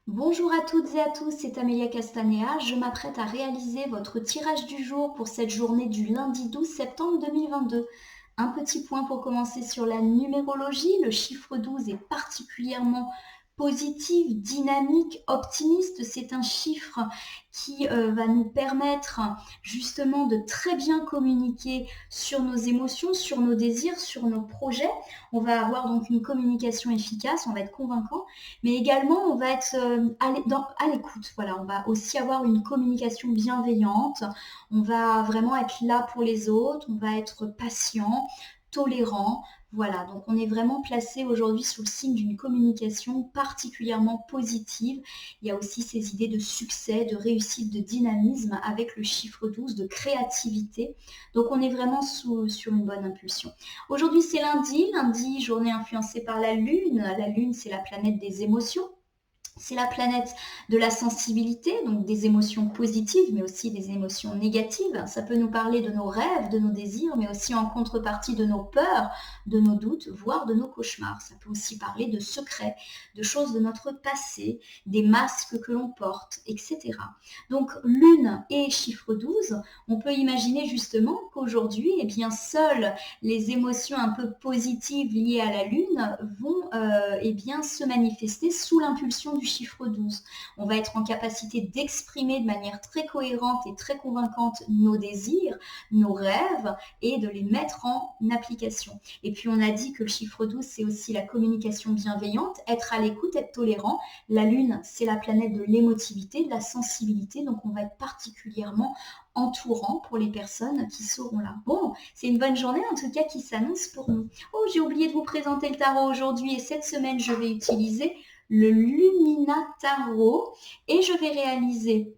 Bonjour à toutes et à tous, c'est Amélia Castanea. Je m'apprête à réaliser votre tirage du jour pour cette journée du lundi 12 septembre 2022. Un petit point pour commencer sur la numérologie. Le chiffre 12 est particulièrement positif, dynamique, optimiste. C'est un chiffre qui va nous permettre justement de très bien communiquer sur nos émotions, sur nos désirs, sur nos projets. On va avoir donc une communication efficace, on va être convaincant, mais également on va être à l'écoute. Voilà, on va aussi avoir une communication bienveillante, on va vraiment être là pour les autres, on va être patient, tolérant. Voilà, donc on est vraiment placé aujourd'hui sous le signe d'une communication particulièrement positive. Il y a aussi ces idées de succès, de réussite, de dynamisme avec le chiffre 12, de créativité. Donc on est vraiment sur une bonne impulsion. Aujourd'hui c'est lundi, journée influencée par la Lune. La Lune c'est la planète des émotions. C'est la planète de la sensibilité, donc des émotions positives, mais aussi des émotions négatives. Ça peut nous parler de nos rêves, de nos désirs, mais aussi en contrepartie de nos peurs, de nos doutes, voire de nos cauchemars. Ça peut aussi parler de secrets, de choses de notre passé, des masques que l'on porte, etc. Donc Lune et chiffre 12, on peut imaginer justement qu'aujourd'hui, eh bien, seules les émotions un peu positives liées à la Lune vont eh bien, se manifester sous l'impulsion du chiffre 12. On va être en capacité d'exprimer de manière très cohérente et très convaincante nos désirs, nos rêves et de les mettre en application. Et puis on a dit que le chiffre 12, c'est aussi la communication bienveillante, être à l'écoute, être tolérant. La Lune, c'est la planète de l'émotivité, de la sensibilité, donc on va être particulièrement entourant pour les personnes qui seront là. Bon, c'est une bonne journée en tout cas qui s'annonce pour nous. Oh, j'ai oublié de vous présenter le tarot aujourd'hui et cette semaine, je vais utiliser le Lumina Tarot et je vais réaliser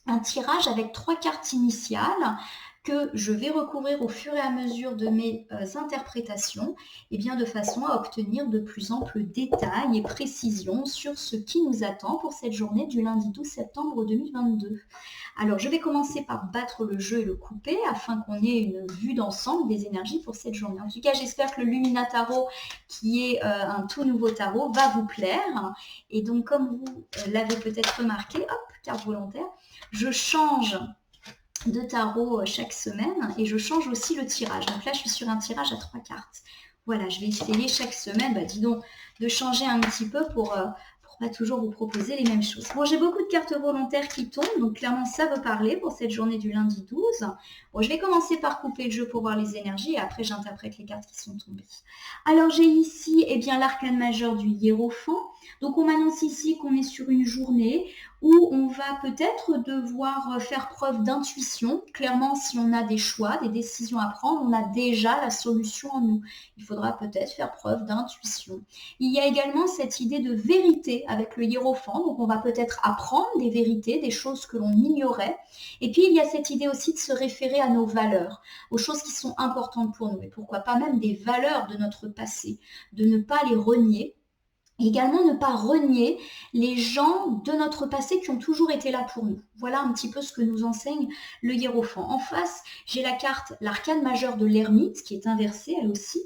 un tirage avec 3 cartes initiales que je vais recouvrir au fur et à mesure de mes interprétations, et bien de façon à obtenir de plus amples détails et précisions sur ce qui nous attend pour cette journée du lundi 12 septembre 2022. Alors, je vais commencer par battre le jeu et le couper afin qu'on ait une vue d'ensemble des énergies pour cette journée. En tout cas, j'espère que le Lumina Tarot, qui est un tout nouveau tarot, va vous plaire. Et donc, comme vous l'avez peut-être remarqué, hop, carte volontaire, je change de tarot chaque semaine et je change aussi le tirage. Donc là, je suis sur un tirage à 3 cartes. Voilà, je vais essayer chaque semaine, dis donc, de changer un petit peu pour pas toujours vous proposer les mêmes choses. Bon, j'ai beaucoup de cartes volontaires qui tombent, donc clairement ça veut parler pour cette journée du lundi 12. Bon, je vais commencer par couper le jeu pour voir les énergies et après j'interprète les cartes qui sont tombées. Alors j'ai ici l'arcane majeur du hiérophant. Donc on m'annonce ici qu'on est sur une journée où on va peut-être devoir faire preuve d'intuition. Clairement, si on a des choix, des décisions à prendre, on a déjà la solution en nous. Il faudra peut-être faire preuve d'intuition. Il y a également cette idée de vérité avec le hiérophant. Donc on va peut-être apprendre des vérités, des choses que l'on ignorait. Et puis il y a cette idée aussi de se référer à nos valeurs, aux choses qui sont importantes pour nous. Et pourquoi pas même des valeurs de notre passé, de ne pas les renier. Également, ne pas renier les gens de notre passé qui ont toujours été là pour nous. Voilà un petit peu ce que nous enseigne le hiérophant. En face, j'ai la carte, l'arcane majeure de l'ermite, qui est inversée, elle aussi,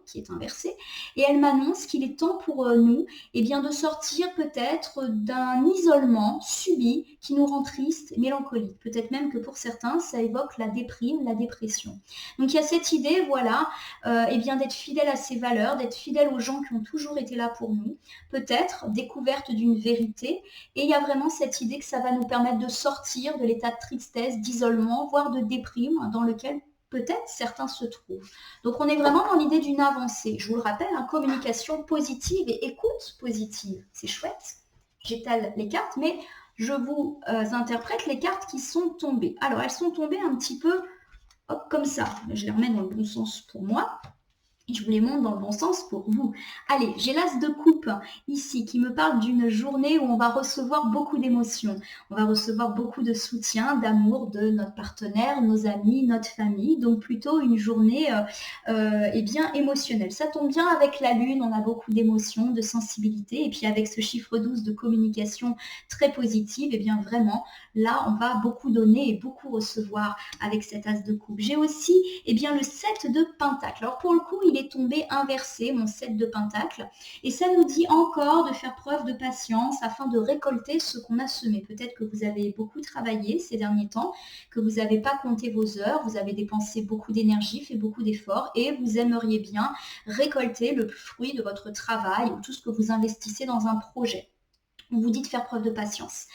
qui est inversée, et elle m'annonce qu'il est temps pour nous de sortir peut-être d'un isolement subi qui nous rend triste, mélancolique. Peut-être même que pour certains, ça évoque la déprime, la dépression. Donc il y a cette idée, d'être fidèle à ses valeurs, d'être fidèle aux gens qui ont toujours été là pour nous, peut-être découverte d'une vérité, et il y a vraiment cette idée que ça va nous permettre de sortir de l'état de tristesse, d'isolement, voire de déprime dans lequel peut-être certains se trouvent. Donc on est vraiment dans l'idée d'une avancée. Je vous le rappelle, communication positive et écoute positive. C'est chouette. J'étale les cartes, mais je vous interprète les cartes qui sont tombées. Alors elles sont tombées un petit peu comme ça. Je les remets dans le bon sens pour moi. Et je vous les montre dans le bon sens pour vous. Allez, j'ai l'as de coupe ici qui me parle d'une journée où on va recevoir beaucoup d'émotions. On va recevoir beaucoup de soutien, d'amour de notre partenaire, nos amis, notre famille. Donc plutôt une journée émotionnelle. Ça tombe bien avec la lune, on a beaucoup d'émotions, de sensibilité. Et puis avec ce chiffre 12 de communication très positive, vraiment, là, on va beaucoup donner et beaucoup recevoir avec cet as de coupe. J'ai aussi le 7 de pentacle. Alors pour le coup, il est tombé inversé, mon 7 de Pentacle. Et ça nous dit encore de faire preuve de patience afin de récolter ce qu'on a semé. Peut-être que vous avez beaucoup travaillé ces derniers temps, que vous n'avez pas compté vos heures, vous avez dépensé beaucoup d'énergie, fait beaucoup d'efforts et vous aimeriez bien récolter le fruit de votre travail ou tout ce que vous investissez dans un projet. On vous dit de faire preuve de patience.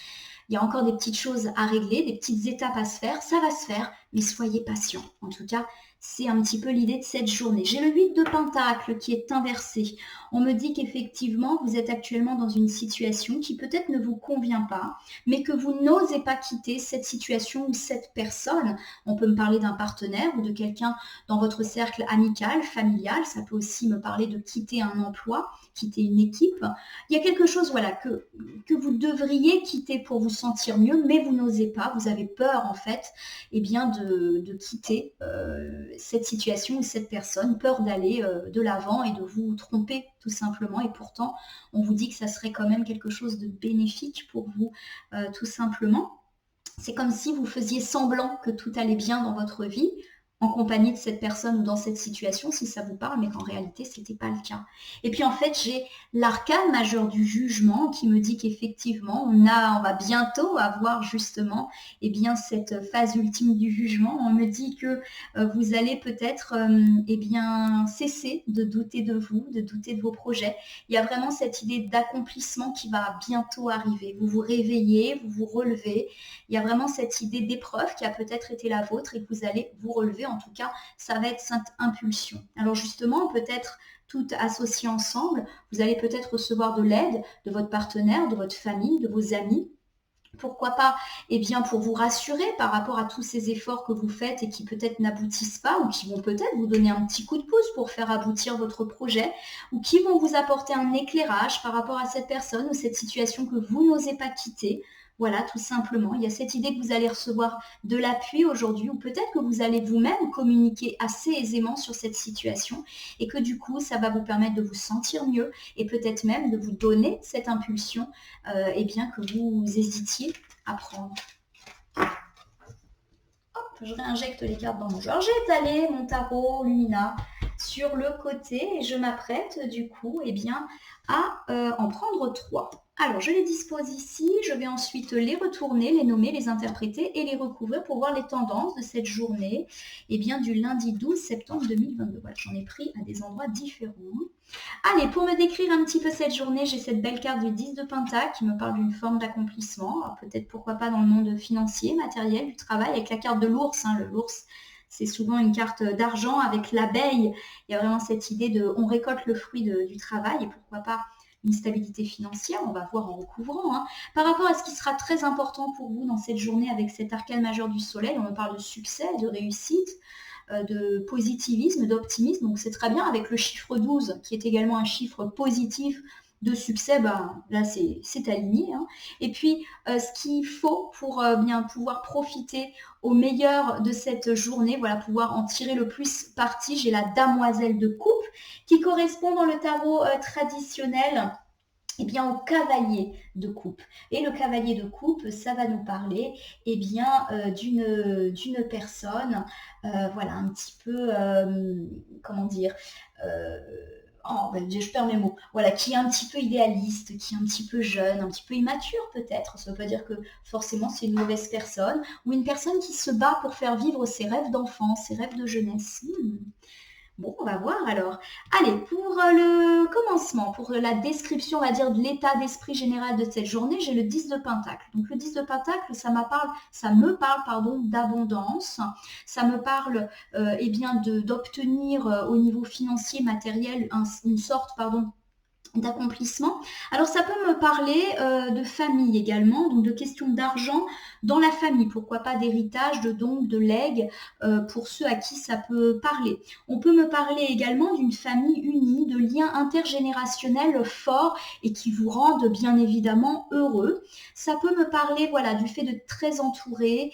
Il y a encore des petites choses à régler, des petites étapes à se faire, ça va se faire, mais soyez patient. En tout cas, c'est un petit peu l'idée de cette journée. J'ai le 8 de Pentacle qui est inversé. On me dit qu'effectivement, vous êtes actuellement dans une situation qui peut-être ne vous convient pas, mais que vous n'osez pas quitter cette situation ou cette personne. On peut me parler d'un partenaire ou de quelqu'un dans votre cercle amical, familial. Ça peut aussi me parler de quitter un emploi, quitter une équipe. Il y a quelque chose voilà, que vous devriez quitter pour vous sentir mieux, mais vous n'osez pas. Vous avez peur en fait bien, de quitter cette situation ou cette personne, peur d'aller de l'avant et de vous tromper tout simplement. Et pourtant, on vous dit que ça serait quand même quelque chose de bénéfique pour vous, tout simplement. C'est comme si vous faisiez semblant que tout allait bien dans votre vie, en compagnie de cette personne ou dans cette situation, si ça vous parle, mais qu'en réalité, ce n'était pas le cas. Et puis en fait, j'ai l'arcane majeur du jugement qui me dit qu'effectivement, on va bientôt avoir justement cette phase ultime du jugement. On me dit que vous allez peut-être cesser de douter de vous, de douter de vos projets. Il y a vraiment cette idée d'accomplissement qui va bientôt arriver. Vous vous réveillez, vous vous relevez. Il y a vraiment cette idée d'épreuve qui a peut-être été la vôtre et que vous allez vous relever. En tout cas, ça va être cette impulsion. Alors justement, peut-être tout associé ensemble, vous allez peut-être recevoir de l'aide de votre partenaire, de votre famille, de vos amis. Pourquoi pas pour vous rassurer par rapport à tous ces efforts que vous faites et qui peut-être n'aboutissent pas ou qui vont peut-être vous donner un petit coup de pouce pour faire aboutir votre projet ou qui vont vous apporter un éclairage par rapport à cette personne ou cette situation que vous n'osez pas quitter. Voilà, tout simplement. Il y a cette idée que vous allez recevoir de l'appui aujourd'hui ou peut-être que vous allez vous-même communiquer assez aisément sur cette situation et que du coup, ça va vous permettre de vous sentir mieux et peut-être même de vous donner cette impulsion que vous hésitiez à prendre. Hop, je réinjecte les cartes dans mon jeu. J'ai étalé mon tarot Lumina sur le côté et je m'apprête du coup à en prendre 3. Alors, je les dispose ici, je vais ensuite les retourner, les nommer, les interpréter et les recouvrir pour voir les tendances de cette journée du lundi 12 septembre 2022. Voilà, j'en ai pris à des endroits différents. Allez, pour me décrire un petit peu cette journée, j'ai cette belle carte du 10 de Pentacle qui me parle d'une forme d'accomplissement. Alors peut-être pourquoi pas dans le monde financier, matériel, du travail, avec la carte de l'ours. L'ours, c'est souvent une carte d'argent avec l'abeille. Il y a vraiment cette idée de on récolte le fruit du travail et pourquoi pas une stabilité financière, on va voir en recouvrant. Par rapport à ce qui sera très important pour vous dans cette journée avec cet arcane majeur du soleil, on parle de succès, de réussite, de positivisme, d'optimisme. Donc c'est très bien avec le chiffre 12 qui est également un chiffre positif de succès, là c'est aligné. Et puis ce qu'il faut pour bien pouvoir profiter au meilleur de cette journée, voilà, pouvoir en tirer le plus parti, j'ai la damoiselle de coupe qui correspond dans le tarot traditionnel au cavalier de coupe. Et le cavalier de coupe, ça va nous parler d'une personne, voilà, un petit peu, je perds mes mots, voilà, qui est un petit peu idéaliste, qui est un petit peu jeune, un petit peu immature peut-être. Ça ne veut pas dire que forcément c'est une mauvaise personne, ou une personne qui se bat pour faire vivre ses rêves d'enfance, ses rêves de jeunesse. Bon, on va voir alors. Allez, pour le commencement, pour la description, on va dire, de l'état d'esprit général de cette journée, j'ai le 10 de Pentacle. Donc le 10 de Pentacle, ça me parle d'abondance, ça me parle d'obtenir au niveau financier, matériel, une sorte, d'accomplissement. Alors ça peut me parler de famille également, donc de questions d'argent dans la famille, pourquoi pas d'héritage, de dons, de legs, pour ceux à qui ça peut parler. On peut me parler également d'une famille unie, de liens intergénérationnels forts et qui vous rendent bien évidemment heureux. Ça peut me parler voilà, du fait de très entouré,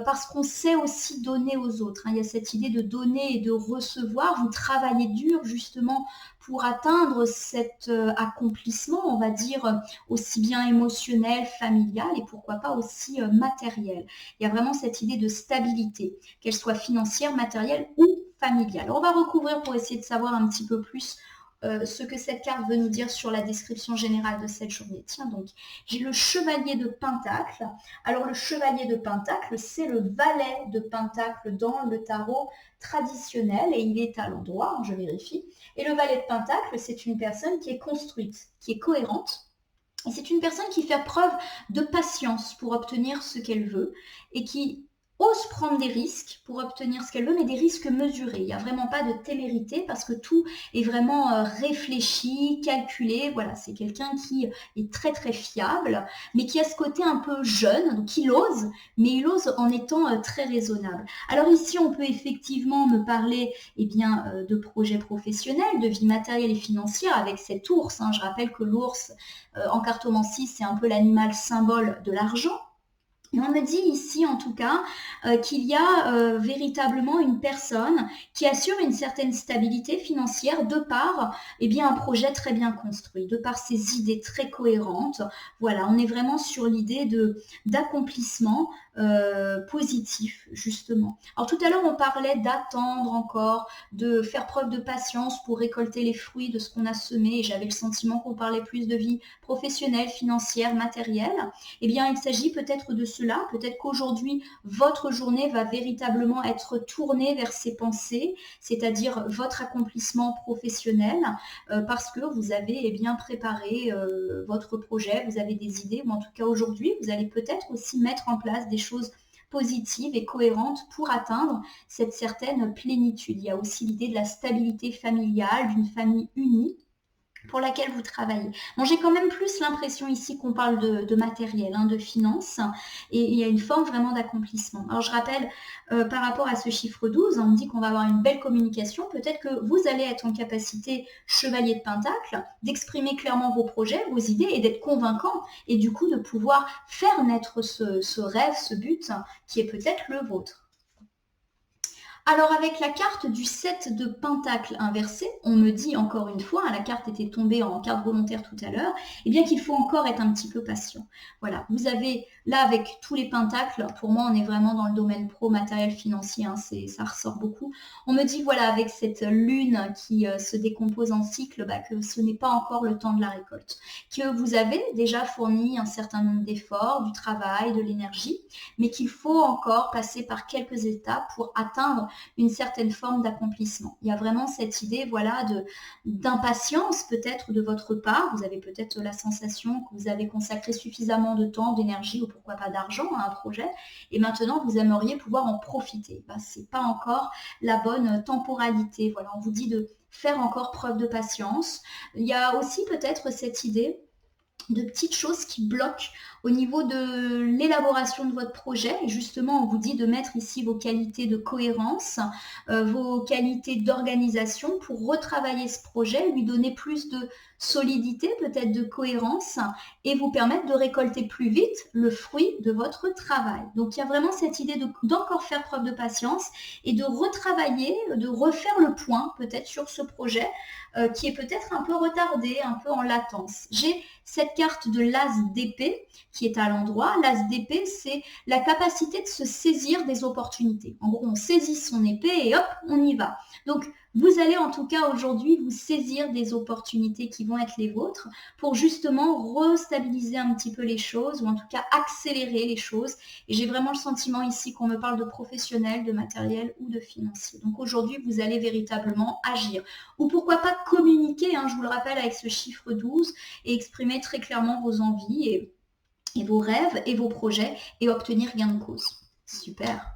parce qu'on sait aussi donner aux autres. Il y a cette idée de donner et de recevoir. Vous travaillez dur justement pour atteindre cet accomplissement, on va dire, aussi bien émotionnel, familial et pourquoi pas aussi matériel. Il y a vraiment cette idée de stabilité, qu'elle soit financière, matérielle ou familiale. On va recouvrir pour essayer de savoir un petit peu plus ce que cette carte veut nous dire sur la description générale de cette journée. Tiens donc, j'ai le chevalier de Pentacle. Alors le chevalier de Pentacle, c'est le valet de Pentacle dans le tarot traditionnel et il est à l'endroit, je vérifie. Et le valet de Pentacle, c'est une personne qui est construite, qui est cohérente. Et c'est une personne qui fait preuve de patience pour obtenir ce qu'elle veut et qui ose prendre des risques pour obtenir ce qu'elle veut, mais des risques mesurés. Il n'y a vraiment pas de témérité parce que tout est vraiment réfléchi, calculé. Voilà, c'est quelqu'un qui est très très fiable, mais qui a ce côté un peu jeune, donc il ose, mais il ose en étant très raisonnable. Alors ici, on peut effectivement me parler de projets professionnels, de vie matérielle et financière avec cet ours. Je rappelle que l'ours, en cartomancie, c'est un peu l'animal symbole de l'argent. Et on me dit ici, en tout cas, qu'il y a véritablement une personne qui assure une certaine stabilité financière de par un projet très bien construit, de par ses idées très cohérentes. Voilà, on est vraiment sur l'idée d'accomplissement positif, justement. Alors tout à l'heure, on parlait d'attendre encore, de faire preuve de patience pour récolter les fruits de ce qu'on a semé. Et j'avais le sentiment qu'on parlait plus de vie professionnelle, financière, matérielle. Eh bien, il s'agit peut-être de cela. Peut-être qu'aujourd'hui, votre journée va véritablement être tournée vers ces pensées, c'est-à-dire votre accomplissement professionnel, parce que vous avez préparé votre projet, vous avez des idées, ou en tout cas aujourd'hui, vous allez peut-être aussi mettre en place des choses positives et cohérentes pour atteindre cette certaine plénitude. Il y a aussi l'idée de la stabilité familiale, d'une famille unie, pour laquelle vous travaillez. Bon, j'ai quand même plus l'impression ici qu'on parle de matériel, de finances, et il y a une forme vraiment d'accomplissement. Alors je rappelle, par rapport à ce chiffre 12, on me dit qu'on va avoir une belle communication, peut-être que vous allez être en capacité, chevalier de Pentacle, d'exprimer clairement vos projets, vos idées, et d'être convaincant, et du coup de pouvoir faire naître ce rêve, ce but, qui est peut-être le vôtre. Alors avec la carte du 7 de Pentacle inversé, on me dit encore une fois, la carte était tombée en carte volontaire tout à l'heure, qu'il faut encore être un petit peu patient. Voilà, vous avez là avec tous les pentacles, pour moi on est vraiment dans le domaine pro, matériel, financier, ça ressort beaucoup. On me dit voilà avec cette lune qui se décompose en cycle, que ce n'est pas encore le temps de la récolte, que vous avez déjà fourni un certain nombre d'efforts, du travail, de l'énergie, mais qu'il faut encore passer par quelques étapes pour atteindre une certaine forme d'accomplissement. Il y a vraiment cette idée d'impatience peut-être de votre part. Vous avez peut-être la sensation que vous avez consacré suffisamment de temps, d'énergie ou pourquoi pas d'argent à un projet et maintenant vous aimeriez pouvoir en profiter. Ce n'est pas encore la bonne temporalité. Voilà, on vous dit de faire encore preuve de patience. Il y a aussi peut-être cette idée de petites choses qui bloquent au niveau de l'élaboration de votre projet. Et justement, on vous dit de mettre ici vos qualités de cohérence, vos qualités d'organisation pour retravailler ce projet, lui donner plus de solidité, peut-être de cohérence, et vous permettre de récolter plus vite le fruit de votre travail. Donc, il y a vraiment cette idée d'encore faire preuve de patience et de retravailler, de refaire le point peut-être sur ce projet qui est peut-être un peu retardé, un peu en latence. J'ai cette carte de l'as d'épée qui est à l'endroit. L'as d'épée, c'est la capacité de se saisir des opportunités. En gros, on saisit son épée et hop, on y va. Donc, vous allez en tout cas aujourd'hui vous saisir des opportunités qui vont être les vôtres pour justement restabiliser un petit peu les choses ou en tout cas accélérer les choses. Et j'ai vraiment le sentiment ici qu'on me parle de professionnel, de matériel ou de financier. Donc aujourd'hui, vous allez véritablement agir. Ou pourquoi pas communiquer, je vous le rappelle, avec ce chiffre 12 et exprimer très clairement vos envies et vos rêves et vos projets et obtenir gain de cause. Super.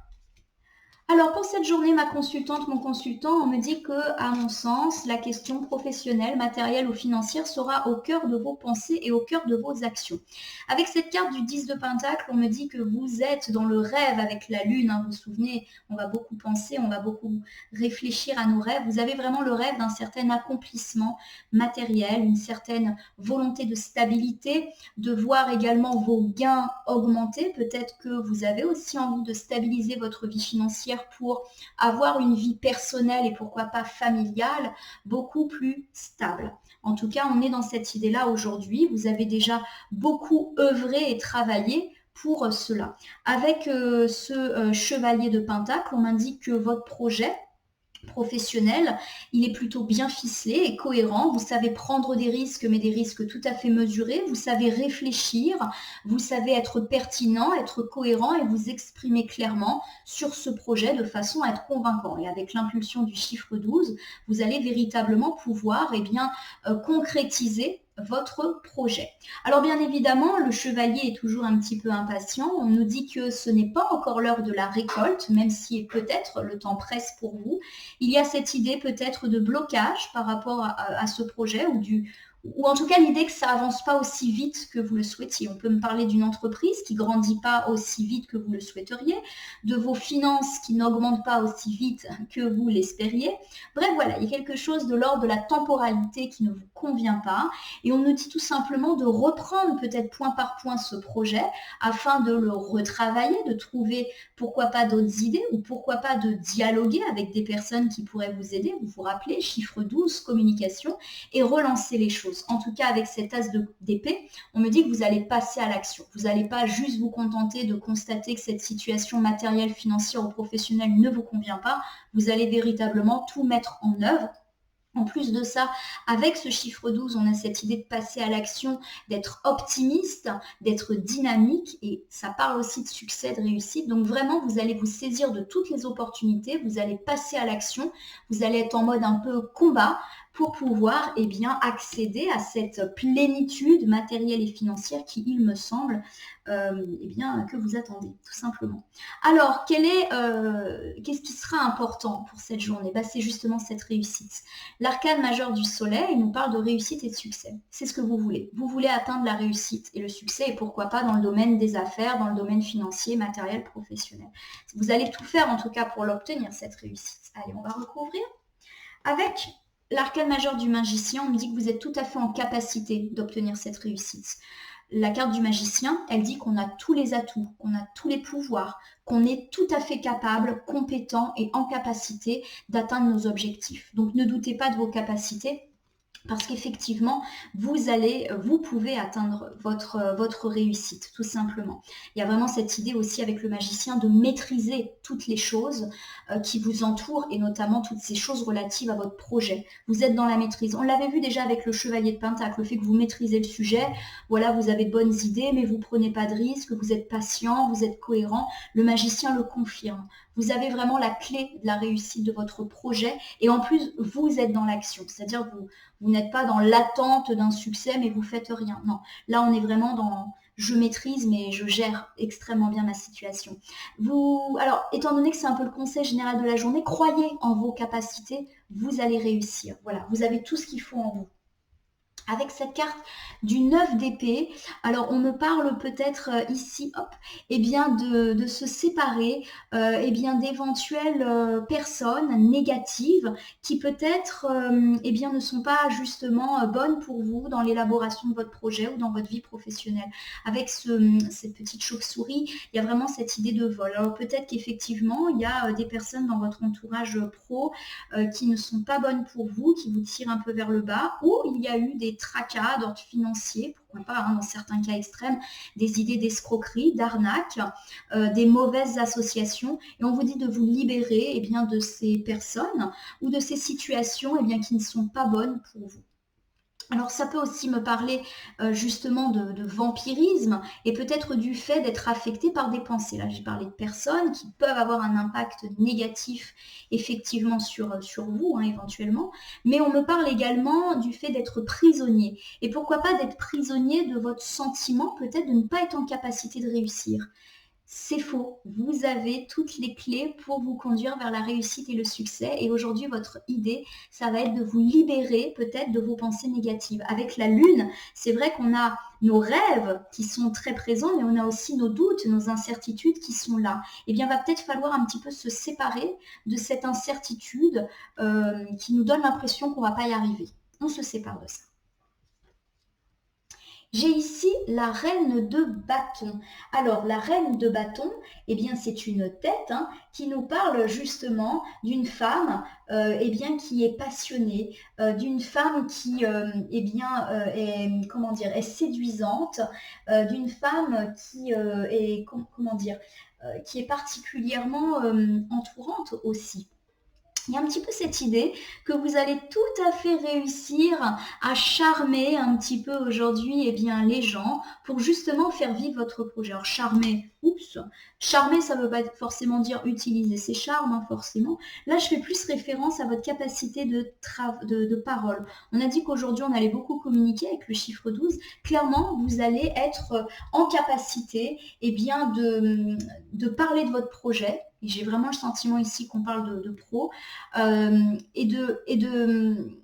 Alors pour cette journée, ma consultante, mon consultant, on me dit que, à mon sens, la question professionnelle, matérielle ou financière sera au cœur de vos pensées et au cœur de vos actions. Avec cette carte du 10 de Pentacle, on me dit que vous êtes dans le rêve avec la lune. Vous vous souvenez, on va beaucoup penser, on va beaucoup réfléchir à nos rêves. Vous avez vraiment le rêve d'un certain accomplissement matériel, une certaine volonté de stabilité, de voir également vos gains augmenter. Peut-être que vous avez aussi envie de stabiliser votre vie financière pour avoir une vie personnelle et pourquoi pas familiale beaucoup plus stable. En tout cas, on est dans cette idée-là aujourd'hui. Vous avez déjà beaucoup œuvré et travaillé pour cela. Avec ce chevalier de Pentacle, on m'indique que votre projet professionnel, il est plutôt bien ficelé et cohérent. Vous savez prendre des risques, mais des risques tout à fait mesurés. Vous savez réfléchir, vous savez être pertinent, être cohérent et vous exprimer clairement sur ce projet de façon à être convaincant. Et avec l'impulsion du chiffre 12, vous allez véritablement pouvoir concrétiser votre projet. Alors bien évidemment, le chevalier est toujours un petit peu impatient. On nous dit que ce n'est pas encore l'heure de la récolte, même si peut-être le temps presse pour vous. Il y a cette idée peut-être de blocage par rapport à ce projet ou en tout cas l'idée que ça avance pas aussi vite que vous le souhaitiez. On peut me parler d'une entreprise qui grandit pas aussi vite que vous le souhaiteriez, de vos finances qui n'augmentent pas aussi vite que vous l'espériez. Bref, voilà, il y a quelque chose de l'ordre de la temporalité qui ne vous convient pas et on nous dit tout simplement de reprendre peut-être point par point ce projet afin de le retravailler, de trouver pourquoi pas d'autres idées ou pourquoi pas de dialoguer avec des personnes qui pourraient vous aider. Vous vous rappelez, chiffre 12, communication et relancer les choses. En tout cas, avec cet as d'épée, on me dit que vous allez passer à l'action. Vous n'allez pas juste vous contenter de constater que cette situation matérielle, financière ou professionnelle ne vous convient pas. Vous allez véritablement tout mettre en œuvre. En plus de ça, avec ce chiffre 12, on a cette idée de passer à l'action, d'être optimiste, d'être dynamique et ça parle aussi de succès, de réussite. Donc vraiment, vous allez vous saisir de toutes les opportunités, vous allez passer à l'action, vous allez être en mode un peu combat pour pouvoir accéder à cette plénitude matérielle et financière qui, il me semble, que vous attendez, tout simplement. Alors, qu'est-ce qui sera important pour cette journée? C'est justement cette réussite. L'arcane majeur du soleil, il nous parle de réussite et de succès. C'est ce que vous voulez. Vous voulez atteindre la réussite et le succès, et pourquoi pas dans le domaine des affaires, dans le domaine financier, matériel, professionnel. Vous allez tout faire en tout cas pour l'obtenir, cette réussite. Allez, on va recouvrir. Avec l'arcane majeur du magicien, on me dit que vous êtes tout à fait en capacité d'obtenir cette réussite. La carte du magicien, elle dit qu'on a tous les atouts, qu'on a tous les pouvoirs, qu'on est tout à fait capable, compétent et en capacité d'atteindre nos objectifs. Donc ne doutez pas de vos capacités. Parce qu'effectivement, vous pouvez atteindre votre réussite, tout simplement. Il y a vraiment cette idée aussi avec le magicien de maîtriser toutes les choses qui vous entourent et notamment toutes ces choses relatives à votre projet. Vous êtes dans la maîtrise. On l'avait vu déjà avec le chevalier de Pentacle, le fait que vous maîtrisez le sujet. Voilà, vous avez de bonnes idées, mais vous ne prenez pas de risques, vous êtes patient, vous êtes cohérent. Le magicien le confirme. Vous avez vraiment la clé de la réussite de votre projet et en plus, vous êtes dans l'action. C'est-à-dire vous n'êtes pas dans l'attente d'un succès, mais vous faites rien. Non, là, on est vraiment dans je maîtrise, mais je gère extrêmement bien ma situation. Alors, étant donné que c'est un peu le conseil général de la journée, croyez en vos capacités, vous allez réussir. Voilà, vous avez tout ce qu'il faut en vous. Avec cette carte du 9 d'épée, alors on me parle peut-être ici, de se séparer d'éventuelles personnes négatives qui peut-être ne sont pas justement bonnes pour vous dans l'élaboration de votre projet ou dans votre vie professionnelle. Avec cette petite chauve-souris, il y a vraiment cette idée de vol. Alors peut-être qu'effectivement, il y a des personnes dans votre entourage pro qui ne sont pas bonnes pour vous, qui vous tirent un peu vers le bas, ou il y a eu des tracas d'ordre financier, pourquoi pas, dans certains cas extrêmes, des idées d'escroquerie, d'arnaque, des mauvaises associations, et on vous dit de vous libérer de ces personnes ou de ces situations qui ne sont pas bonnes pour vous. Alors ça peut aussi me parler justement de vampirisme et peut-être du fait d'être affecté par des pensées. Là j'ai parlé de personnes qui peuvent avoir un impact négatif effectivement sur vous éventuellement, mais on me parle également du fait d'être prisonnier. Et pourquoi pas d'être prisonnier de votre sentiment peut-être de ne pas être en capacité de réussir. C'est faux. Vous avez toutes les clés pour vous conduire vers la réussite et le succès. Et aujourd'hui, votre idée, ça va être de vous libérer peut-être de vos pensées négatives. Avec la lune, c'est vrai qu'on a nos rêves qui sont très présents, mais on a aussi nos doutes, nos incertitudes qui sont là. Eh bien, va peut-être falloir un petit peu se séparer de cette incertitude qui nous donne l'impression qu'on ne va pas y arriver. On se sépare de ça. J'ai ici la reine de bâton. Alors, la reine de bâton, c'est une tête qui nous parle justement d'une femme qui est passionnée, d'une femme qui est séduisante, d'une femme qui qui est particulièrement entourante aussi. Il y a un petit peu cette idée que vous allez tout à fait réussir à charmer un petit peu aujourd'hui les gens pour justement faire vivre votre projet. Alors charmer ça ne veut pas forcément dire utiliser ses charmes, forcément. Là je fais plus référence à votre capacité de parole. On a dit qu'aujourd'hui on allait beaucoup communiquer avec le chiffre 12. Clairement vous allez être en capacité de parler de votre projet. Et j'ai vraiment le sentiment ici qu'on parle de pro, et de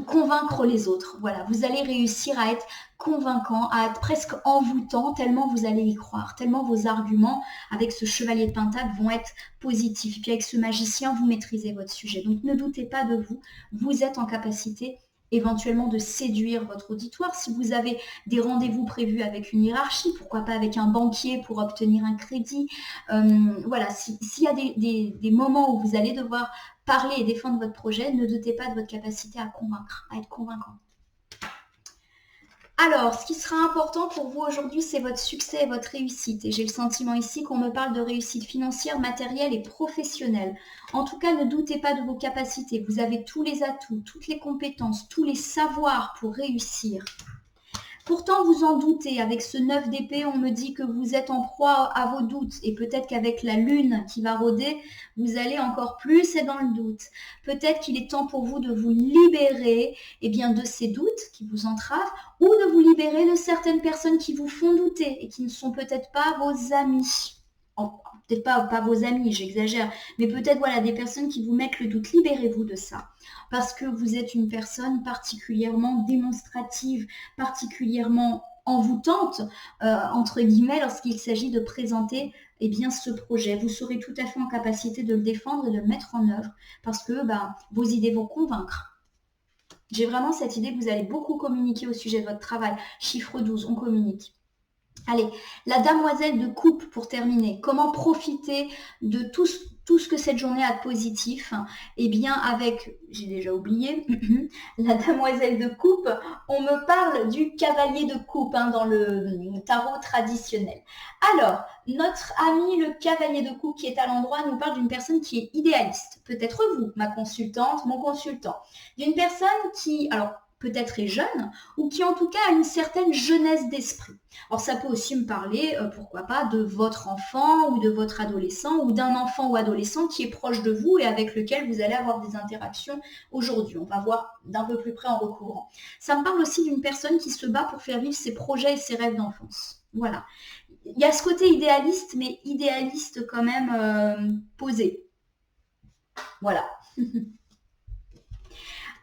convaincre les autres. Voilà, vous allez réussir à être convaincant, à être presque envoûtant, tellement vous allez y croire, tellement vos arguments avec ce chevalier de pentacle vont être positifs. Et puis avec ce magicien, vous maîtrisez votre sujet. Donc ne doutez pas de vous, vous êtes en capacité éventuellement de séduire votre auditoire. Si vous avez des rendez-vous prévus avec une hiérarchie, pourquoi pas avec un banquier pour obtenir un crédit. Voilà, s'il y a des moments où vous allez devoir parler et défendre votre projet, ne doutez pas de votre capacité à convaincre, à être convaincant. Alors, ce qui sera important pour vous aujourd'hui, c'est votre succès et votre réussite. Et j'ai le sentiment ici qu'on me parle de réussite financière, matérielle et professionnelle. En tout cas, ne doutez pas de vos capacités. Vous avez tous les atouts, toutes les compétences, tous les savoirs pour réussir. Pourtant, vous en doutez. Avec ce 9 d'épée, on me dit que vous êtes en proie à vos doutes. Et peut-être qu'avec la lune qui va rôder, vous allez encore plus être dans le doute. Peut-être qu'il est temps pour vous de vous libérer de ces doutes qui vous entravent ou de vous libérer de certaines personnes qui vous font douter et qui ne sont peut-être pas vos amis. Peut-être pas vos amis, j'exagère, mais peut-être des personnes qui vous mettent le doute. Libérez-vous de ça, parce que vous êtes une personne particulièrement démonstrative, particulièrement envoûtante, entre guillemets, lorsqu'il s'agit de présenter ce projet. Vous serez tout à fait en capacité de le défendre et de le mettre en œuvre, parce que vos idées vont convaincre. J'ai vraiment cette idée que vous allez beaucoup communiquer au sujet de votre travail. Chiffre 12, on communique. Allez, la damoiselle de coupe pour terminer. Comment profiter de tout ce que cette journée a de positif? Avec, j'ai déjà oublié, la damoiselle de coupe, on me parle du cavalier de coupe dans le tarot traditionnel. Alors, notre ami le cavalier de coupe qui est à l'endroit nous parle d'une personne qui est idéaliste. Peut-être vous, ma consultante, mon consultant. D'une personne qui, peut-être est jeune, ou qui en tout cas a une certaine jeunesse d'esprit. Alors ça peut aussi me parler, pourquoi pas, de votre enfant ou de votre adolescent ou d'un enfant ou adolescent qui est proche de vous et avec lequel vous allez avoir des interactions aujourd'hui. On va voir d'un peu plus près en recouvrant. Ça me parle aussi d'une personne qui se bat pour faire vivre ses projets et ses rêves d'enfance. Voilà. Il y a ce côté idéaliste, mais idéaliste quand même posé. Voilà.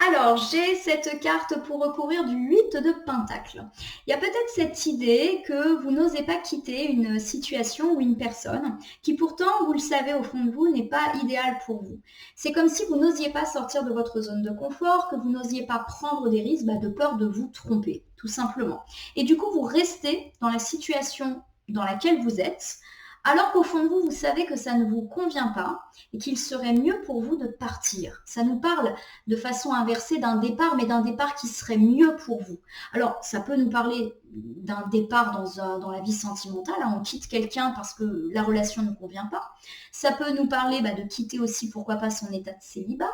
Alors, j'ai cette carte pour recouvrir du 8 de Pentacle. Il y a peut-être cette idée que vous n'osez pas quitter une situation ou une personne qui pourtant, vous le savez au fond de vous, n'est pas idéale pour vous. C'est comme si vous n'osiez pas sortir de votre zone de confort, que vous n'osiez pas prendre des risques de peur de vous tromper, tout simplement. Et du coup, vous restez dans la situation dans laquelle vous êtes, alors qu'au fond de vous, vous savez que ça ne vous convient pas et qu'il serait mieux pour vous de partir. Ça nous parle de façon inversée d'un départ, mais d'un départ qui serait mieux pour vous. Alors, ça peut nous parler d'un départ dans la vie sentimentale. On quitte quelqu'un parce que la relation ne convient pas. Ça peut nous parler de quitter aussi, pourquoi pas, son état de célibat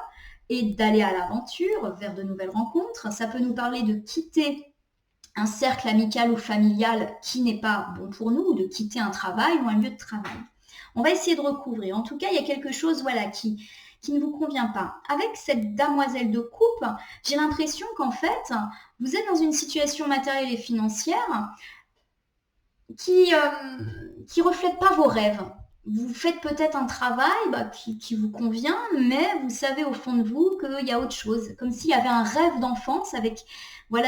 et d'aller à l'aventure, vers de nouvelles rencontres. Ça peut nous parler de quitter un cercle amical ou familial qui n'est pas bon pour nous, ou de quitter un travail ou un lieu de travail. On va essayer de recouvrir. En tout cas, il y a quelque chose qui ne vous convient pas. Avec cette damoiselle de coupe, j'ai l'impression qu'en fait, vous êtes dans une situation matérielle et financière qui reflète pas vos rêves. Vous faites peut-être un travail qui vous convient, mais vous savez au fond de vous qu'il y a autre chose. Comme s'il y avait un rêve d'enfance avec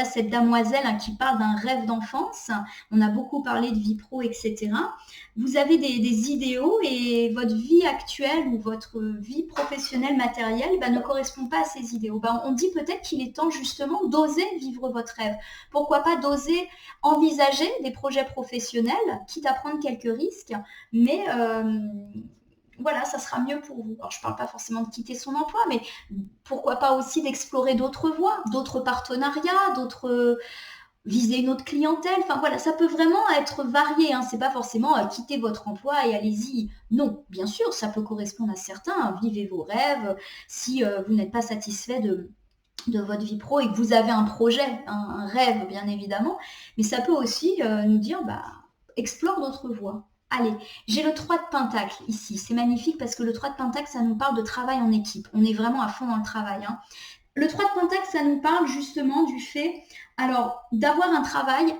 cette damoiselle qui parle d'un rêve d'enfance. On a beaucoup parlé de vie pro, etc. Vous avez des idéaux et votre vie actuelle ou votre vie professionnelle matérielle ne correspond pas à ces idéaux. On dit peut-être qu'il est temps justement d'oser vivre votre rêve. Pourquoi pas d'oser envisager des projets professionnels, quitte à prendre quelques risques, mais ça sera mieux pour vous. Alors, je ne parle pas forcément de quitter son emploi, mais pourquoi pas aussi d'explorer d'autres voies, d'autres partenariats, d'autres viser une autre clientèle. Enfin voilà, ça peut vraiment être varié. Hein. C'est pas forcément quitter votre emploi et allez-y. Non, bien sûr, ça peut correspondre à certains. Hein. Vivez vos rêves. Si vous n'êtes pas satisfait de votre vie pro et que vous avez un projet, un rêve bien évidemment, mais ça peut aussi nous dire explore d'autres voies. Allez, j'ai le 3 de Pentacle ici, c'est magnifique parce que le 3 de Pentacle, ça nous parle de travail en équipe. On est vraiment à fond dans le travail. Hein. Le 3 de Pentacle, ça nous parle justement du fait d'avoir un travail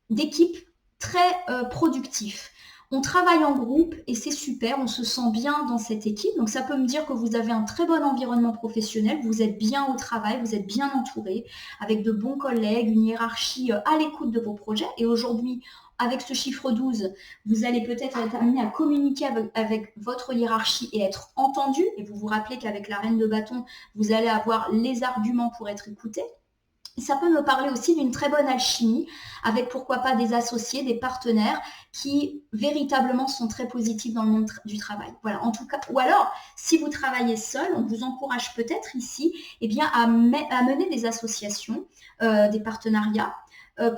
d'équipe très productif. On travaille en groupe et c'est super, on se sent bien dans cette équipe. Donc ça peut me dire que vous avez un très bon environnement professionnel, vous êtes bien au travail, vous êtes bien entouré, avec de bons collègues, une hiérarchie à l'écoute de vos projets. Et aujourd'hui, avec ce chiffre 12, vous allez peut-être être amené à communiquer avec votre hiérarchie et être entendu. Et vous vous rappelez qu'avec la reine de bâton, vous allez avoir les arguments pour être écouté. Ça peut me parler aussi d'une très bonne alchimie avec pourquoi pas des associés, des partenaires qui véritablement sont très positifs dans le monde du travail. Voilà, en tout cas, ou alors si vous travaillez seul, on vous encourage peut-être ici à mener des associations, des partenariats.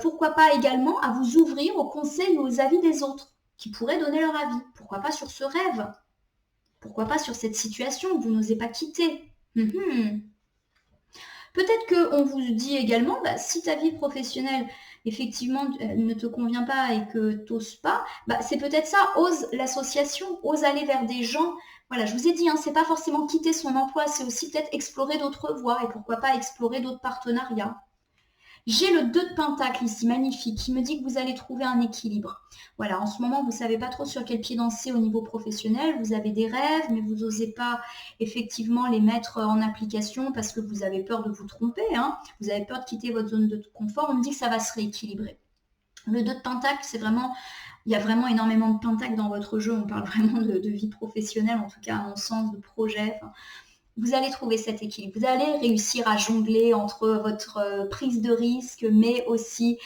Pourquoi pas également à vous ouvrir aux conseils ou aux avis des autres qui pourraient donner leur avis. Pourquoi pas sur ce rêve? Pourquoi pas sur cette situation que vous n'osez pas quitter? Peut-être qu'on vous dit également, si ta vie professionnelle, effectivement, ne te convient pas et que tu n'oses pas, c'est peut-être ça, ose l'association, ose aller vers des gens. Voilà, je vous ai dit, c'est pas forcément quitter son emploi, c'est aussi peut-être explorer d'autres voies et pourquoi pas explorer d'autres partenariats. J'ai le 2 de Pentacle ici, magnifique, qui me dit que vous allez trouver un équilibre. Voilà, en ce moment, vous ne savez pas trop sur quel pied danser au niveau professionnel. Vous avez des rêves, mais vous n'osez pas effectivement les mettre en application parce que vous avez peur de vous tromper. Hein. Vous avez peur de quitter votre zone de confort. On me dit que ça va se rééquilibrer. Le 2 de Pentacle, c'est vraiment... Il y a vraiment énormément de pentacles dans votre jeu. On parle vraiment de vie professionnelle, en tout cas, à mon sens, de projet. Enfin, vous allez trouver cet équilibre. Vous allez réussir à jongler entre votre prise de risque, mais aussi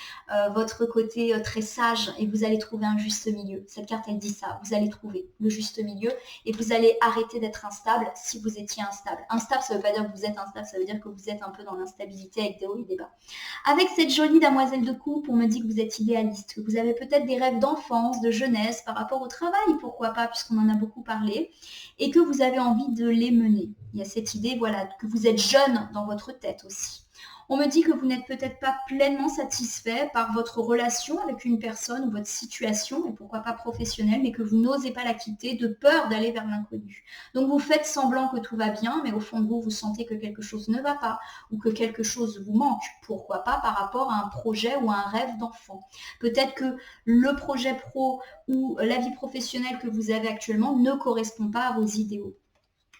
votre côté très sage, et vous allez trouver un juste milieu. Cette carte, elle dit ça. Vous allez trouver le juste milieu et vous allez arrêter d'être instable si vous étiez instable. Instable, ça ne veut pas dire que vous êtes instable, ça veut dire que vous êtes un peu dans l'instabilité avec des hauts et des bas. Avec cette jolie demoiselle de coupe, on me dit que vous êtes idéaliste, que vous avez peut-être des rêves d'enfance, de jeunesse par rapport au travail, pourquoi pas, puisqu'on en a beaucoup parlé, et que vous avez envie de les mener. Il y a cette idée, que vous êtes jeune dans votre tête aussi. On me dit que vous n'êtes peut-être pas pleinement satisfait par votre relation avec une personne ou votre situation, et pourquoi pas professionnelle, mais que vous n'osez pas la quitter de peur d'aller vers l'inconnu. Donc vous faites semblant que tout va bien, mais au fond de vous, vous sentez que quelque chose ne va pas ou que quelque chose vous manque. Pourquoi pas par rapport à un projet ou à un rêve d'enfant. Peut-être que le projet pro ou la vie professionnelle que vous avez actuellement ne correspond pas à vos idéaux.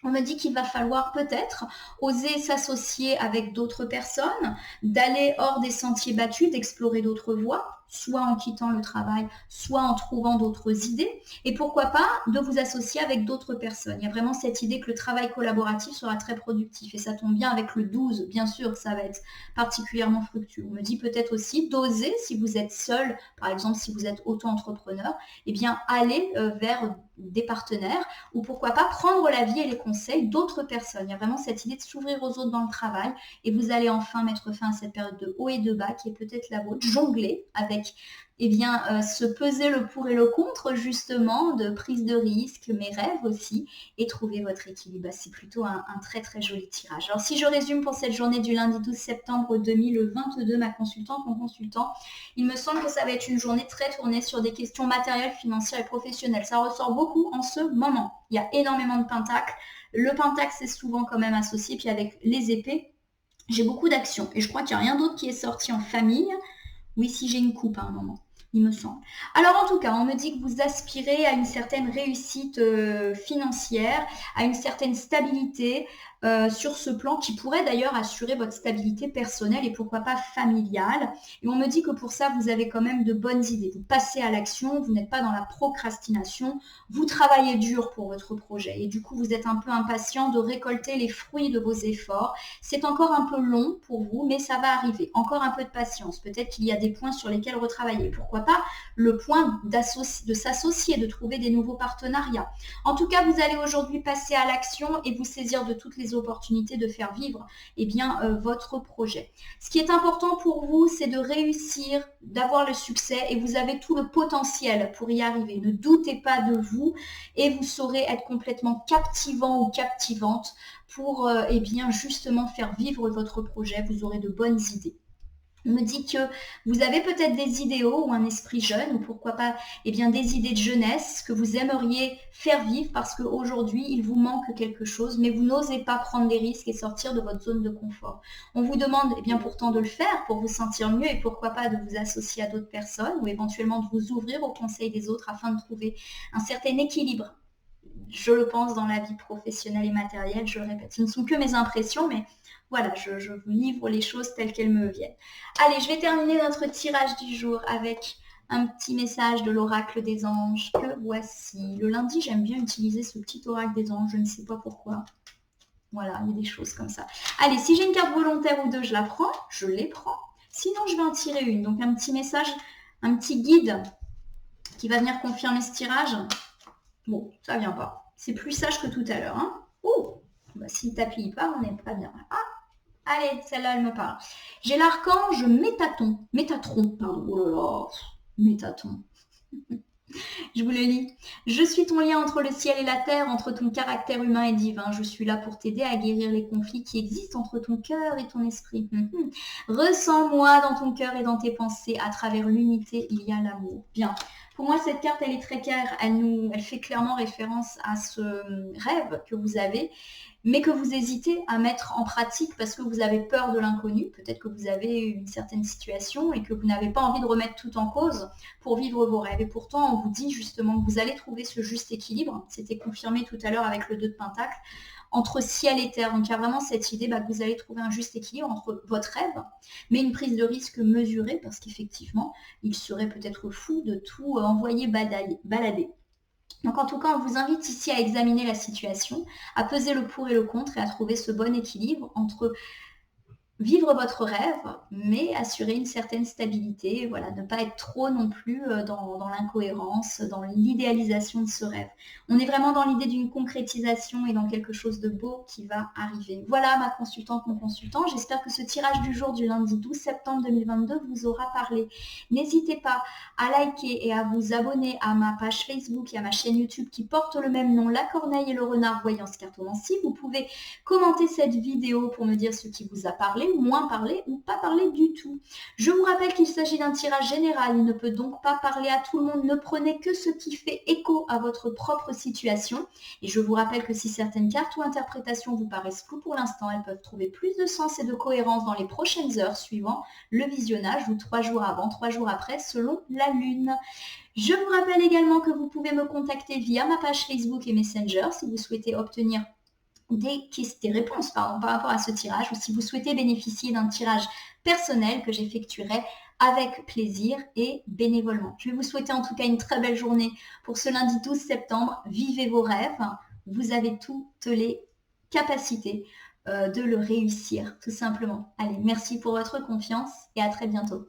On me dit qu'il va falloir peut-être oser s'associer avec d'autres personnes, d'aller hors des sentiers battus, d'explorer d'autres voies, soit en quittant le travail, soit en trouvant d'autres idées, et pourquoi pas de vous associer avec d'autres personnes. Il y a vraiment cette idée que le travail collaboratif sera très productif, et ça tombe bien avec le 12, bien sûr, ça va être particulièrement fructueux. On me dit peut-être aussi d'oser, si vous êtes seul, par exemple si vous êtes auto-entrepreneur, aller vers des partenaires, ou pourquoi pas prendre l'avis et les conseils d'autres personnes. Il y a vraiment cette idée de s'ouvrir aux autres dans le travail, et vous allez enfin mettre fin à cette période de haut et de bas qui est peut-être la vôtre, jongler avec se peser le pour et le contre justement de prise de risque, mes rêves aussi, et trouver votre équilibre. C'est plutôt un très très joli tirage. Alors si je résume pour cette journée du lundi 12 septembre 2022, ma consultante, mon consultant, il me semble que ça va être une journée très tournée sur des questions matérielles, financières et professionnelles. Ça ressort beaucoup en ce moment. Il y a énormément de pentacles. Le pentacle, c'est souvent quand même associé, puis avec les épées, j'ai beaucoup d'actions. Et je crois qu'il n'y a rien d'autre qui est sorti en famille. Oui, si j'ai une coupe à un moment, il me semble. Alors en tout cas, on me dit que vous aspirez à une certaine réussite financière, à une certaine stabilité sur ce plan qui pourrait d'ailleurs assurer votre stabilité personnelle et pourquoi pas familiale. Et on me dit que pour ça, vous avez quand même de bonnes idées. Vous passez à l'action, vous n'êtes pas dans la procrastination, vous travaillez dur pour votre projet et du coup, vous êtes un peu impatient de récolter les fruits de vos efforts. C'est encore un peu long pour vous, mais ça va arriver. Encore un peu de patience. Peut-être qu'il y a des points sur lesquels retravailler. Pourquoi pas le point de s'associer, de trouver des nouveaux partenariats. En tout cas, vous allez aujourd'hui passer à l'action et vous saisir de toutes les les opportunités de faire vivre votre projet. Ce qui est important pour vous, c'est de réussir, d'avoir le succès et vous avez tout le potentiel pour y arriver. Ne doutez pas de vous et vous saurez être complètement captivant ou captivante pour justement faire vivre votre projet. Vous aurez de bonnes idées. On me dit que vous avez peut-être des idéaux ou un esprit jeune ou pourquoi pas des idées de jeunesse que vous aimeriez faire vivre parce qu'aujourd'hui il vous manque quelque chose mais vous n'osez pas prendre des risques et sortir de votre zone de confort. On vous demande pourtant de le faire pour vous sentir mieux et pourquoi pas de vous associer à d'autres personnes ou éventuellement de vous ouvrir aux conseils des autres afin de trouver un certain équilibre. Je le pense dans la vie professionnelle et matérielle, je le répète. Ce ne sont que mes impressions, mais voilà, je vous livre les choses telles qu'elles me viennent. Allez, je vais terminer notre tirage du jour avec un petit message de l'oracle des anges que voici. Le lundi, j'aime bien utiliser ce petit oracle des anges, je ne sais pas pourquoi. Voilà, il y a des choses comme ça. Allez, si j'ai une carte volontaire ou deux, je la prends, je les prends. Sinon, je vais en tirer une. Donc, un petit message, un petit guide qui va venir confirmer ce tirage. Bon, ça vient pas. C'est plus sage que tout à l'heure. Hein. Oh, bah, si le tapis il part, on n'est pas bien. Ah, allez, celle-là, elle me parle. J'ai l'archange Métatron, pardon. Oh là là, Métatron. Je vous le lis. Je suis ton lien entre le ciel et la terre, entre ton caractère humain et divin. Je suis là pour t'aider à guérir les conflits qui existent entre ton cœur et ton esprit. Ressens-moi dans ton cœur et dans tes pensées. À travers l'unité, il y a l'amour. Bien. Pour moi, cette carte, elle est très claire. Elle fait clairement référence à ce rêve que vous avez, mais que vous hésitez à mettre en pratique parce que vous avez peur de l'inconnu. Peut-être que vous avez une certaine situation et que vous n'avez pas envie de remettre tout en cause pour vivre vos rêves. Et pourtant, on vous dit justement que vous allez trouver ce juste équilibre. C'était confirmé tout à l'heure avec le 2 de Pentacle, entre ciel et terre. Donc, il y a vraiment cette idée que vous allez trouver un juste équilibre entre votre rêve, mais une prise de risque mesurée, parce qu'effectivement, il serait peut-être fou de tout envoyer balader. Donc, en tout cas, on vous invite ici à examiner la situation, à peser le pour et le contre et à trouver ce bon équilibre entre vivre votre rêve, mais assurer une certaine stabilité, voilà, ne pas être trop non plus dans l'incohérence, dans l'idéalisation de ce rêve. On est vraiment dans l'idée d'une concrétisation et dans quelque chose de beau qui va arriver. Voilà ma consultante, mon consultant. J'espère que ce tirage du jour du lundi 12 septembre 2022 vous aura parlé. N'hésitez pas à liker et à vous abonner à ma page Facebook et à ma chaîne YouTube qui porte le même nom, La Corneille et le Renard Voyance Cartomancie. Vous pouvez commenter cette vidéo pour me dire ce qui vous a parlé, moins parler ou pas parler du tout. Je vous rappelle qu'il s'agit d'un tirage général, il ne peut donc pas parler à tout le monde, ne prenez que ce qui fait écho à votre propre situation. Et je vous rappelle que si certaines cartes ou interprétations vous paraissent floues pour l'instant, elles peuvent trouver plus de sens et de cohérence dans les prochaines heures suivant le visionnage ou 3 jours avant, 3 jours après, selon la lune. Je vous rappelle également que vous pouvez me contacter via ma page Facebook et Messenger si vous souhaitez obtenir des réponses par rapport à ce tirage ou si vous souhaitez bénéficier d'un tirage personnel que j'effectuerai avec plaisir et bénévolement. Je vais vous souhaiter en tout cas une très belle journée pour ce lundi 12 septembre. Vivez vos rêves, vous avez toutes les capacités de le réussir tout simplement. Allez, merci pour votre confiance et à très bientôt.